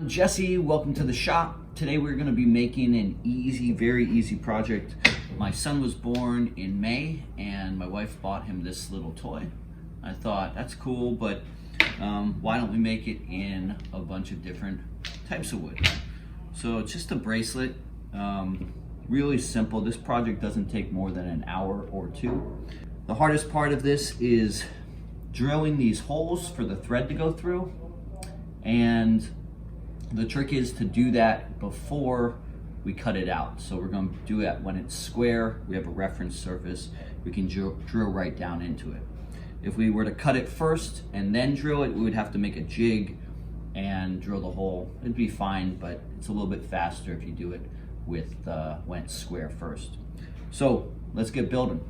Jesse, welcome to the shop. Today we're going to be making an very easy project. My son was born in May and my wife bought him this little toy. I thought that's cool, but why don't we make it in a bunch of different types of wood? So it's just a bracelet, really simple. This project doesn't take more than an hour or two. The hardest part of this is drilling these holes for the thread to go through, and the trick is to do that before we cut it out. So we're going to do it when it's square, we have a reference surface, we can drill right down into it. If we were to cut it first and then drill it, we would have to make a jig and drill the hole. It'd be fine, but it's a little bit faster if you do it with when it's square first. So let's get building.